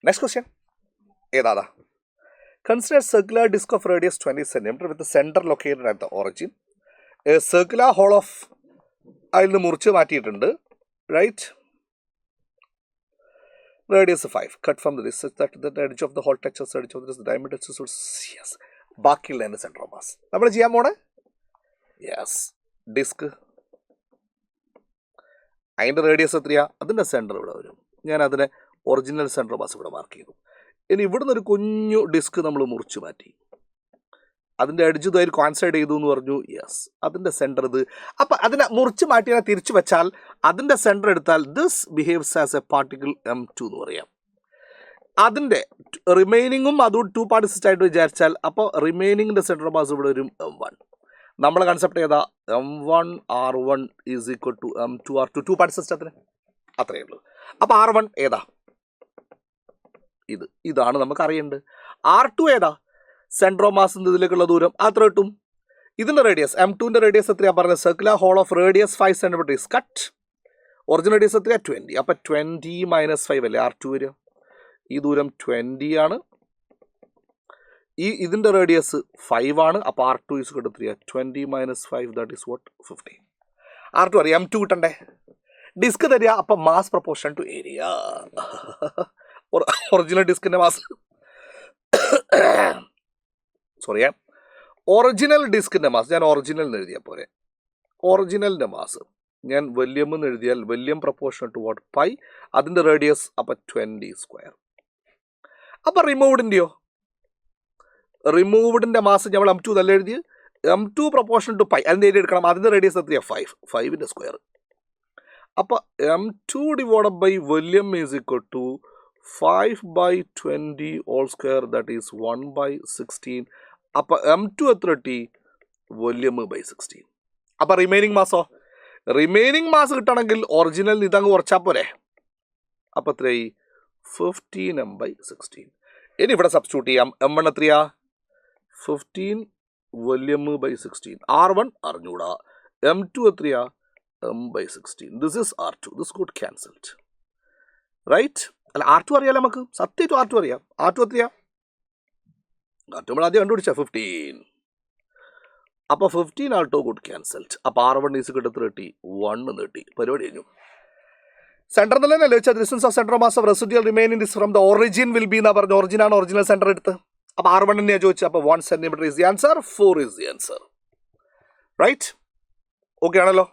Next question ഏതാ? Consider a circular disc of radius 20 cm with the center located at the origin. A circular hole of അതിൽ നിന്ന് മുറിച്ച് മാറ്റിയിട്ടുണ്ട്, right? Radius 5. Cut from the disc that the edge of the hole touches the edge of this diameter. Yes. ബാക്കിയുള്ള എൻ്റെ central mass നമ്മൾ ചെയ്യാൻ പോണേ. Yes, disk അതിൻ്റെ റേഡിയസ് എത്രയാ? അതിൻ്റെ സെൻറ്റർ ഇവിടെ വരും. ഞാൻ അതിനെ ഒറിജിനൽ സെൻട്രൽ മാസ് ഇവിടെ മാർക്ക് ചെയ്തു. ഇനി ഇവിടുന്ന് ഒരു കുഞ്ഞു ഡിസ്ക് നമ്മൾ മുറിച്ച് മാറ്റി, അതിൻ്റെ എഡ്ജ് ഇതായി കോൺസൈഡ് ചെയ്തു എന്ന് പറഞ്ഞു. യെസ്, അതിൻ്റെ സെൻറ്റർ ഇത്. അപ്പം അതിനെ മുറിച്ച് മാറ്റി അതിനെ തിരിച്ചു വെച്ചാൽ അതിൻ്റെ സെൻറ്റർ എടുത്താൽ this behaves as A particle M2 എന്ന് പറയാം. അതിൻ്റെ റിമൈനിങ്ങും അതും 2 പാർട്ടിസിസ്റ്റ് ആയിട്ട് വിചാരിച്ചാൽ അപ്പോൾ റിമൈനിങ്ങിൻ്റെ സെൻട്രൽ മാസ് ഇവിടെ വരും M1. നമ്മളെ കൺസെപ്റ്റ് ഏതാ? M1 R1 is equal to M2 R2. 2 പാർട്ടിസിസ്റ്റത്തിന് അത്രയേ ഉള്ളൂ. അപ്പോൾ R1 ഏതാ? ഇതാണ് നമുക്ക് അറിയേണ്ടത്. R2 ഏതാ? സെൻട്രോ മാസിൻ്റെ ഇതിലേക്കുള്ള ദൂരം അത്ര കിട്ടും. ഇതിൻ്റെ റേഡിയസ് M2ൻ്റെ റേഡിയസ് എത്രയാണ് പറഞ്ഞത്? Circular hole of radius 5 cm is cut. Original radius എത്രയാണ്? 20. അപ്പം 20 - 5 അല്ലേ R2 വരിക. ഈ ദൂരം 20 ആണ്. ഇതിൻ്റെ റേഡിയസ് 5 ആണ്. അപ്പോൾ R2 ഈസ് കിട്ടും 3. 20 - 5 ദാറ്റ് ഈസ് വാട്ട്? 15. R2 അറിയാം, M2 കിട്ടണ്ടേ? ഡിസ്ക് തരിക. അപ്പം mass proportion to area. Original ഡിസ്കിൻ്റെ മാസ് ഒറിജിനൽ ഡിസ്കിൻ്റെ മാസ് ഞാൻ ഒറിജിനൽ എന്ന് എഴുതിയാൽ പോരെ. ഒറിജിനലിൻ്റെ മാസ് ഞാൻ വല്യം എന്ന് എഴുതിയാൽ volume proportion to what? Pi. അതിൻ്റെ റേഡിയസ് അപ്പം 20². അപ്പം റിമൂവ്ഡിൻ്റെയോ? റിമൂവ്ഡിൻ്റെ മാസ് നമ്മൾ M2 നല്ല എഴുതി. M2 പ്രൊപ്പോർഷൻ ടു പൈ അതിൻ്റെ ഏരിയ എടുക്കണം. അതിൻ്റെ റേഡിയസ് എത്രയാണ്? 5. 5ൻ്റെ സ്ക്വയർ. അപ്പോൾ M2 divided by volume is equal to 5/20 all square, that is 1/16. അപ്പോൾ M2 എത്ര കിട്ടി? വോല്യം ബൈ 16. അപ്പോൾ റിമൈനിങ് മാസോ? റിമൈനിങ് മാസ് കിട്ടണമെങ്കിൽ ഒറിജിനൽ ഇതങ്ങ് കുറച്ചാൽ പോരെ. അപ്പോൾ എത്രയായി? 15m/16. ഇനി ഇവിടെ സബ്സ്റ്റിറ്റ്യൂട്ട് ചെയ്യാം. M1 എത്രയാ? 15 വോല്യം ബൈ 16. R1 അറിഞ്ഞൂടാ. M2 എത്രയാ? M/16. This is R2. This good cancelled, right? അല്ല, R2 അറിയാലോ നമുക്ക്. സത്യമായിട്ടും R2 അറിയാം. R2 എത്രയാ? R2 നമ്മൾ ആദ്യം കണ്ടുപിടിച്ചാൽ 15. അപ്പോൾ 15 ആൾട്ടോ ഗുഡ് ക്യാൻസൽഡ്. അപ്പോൾ R1 ഈസ് കിട്ടും 30. 1 കിട്ടി. പരിപാടി കഴിഞ്ഞു. സെൻറ്റർ എന്നല്ലേ ചോദിച്ചാൽ distance of centre mass of residual remaining disc from the origin will be എന്നാ പറഞ്ഞു. ഒറിജിൻ ആണ് ഒറിജിനൽ സെൻറ്റർ എടുത്ത്. അപ്പോൾ R1 തന്നെയാണ് ചോദിച്ചത്. അപ്പോൾ 1 cm is the answer. 4 is the answer, right? Okay ആണല്ലോ.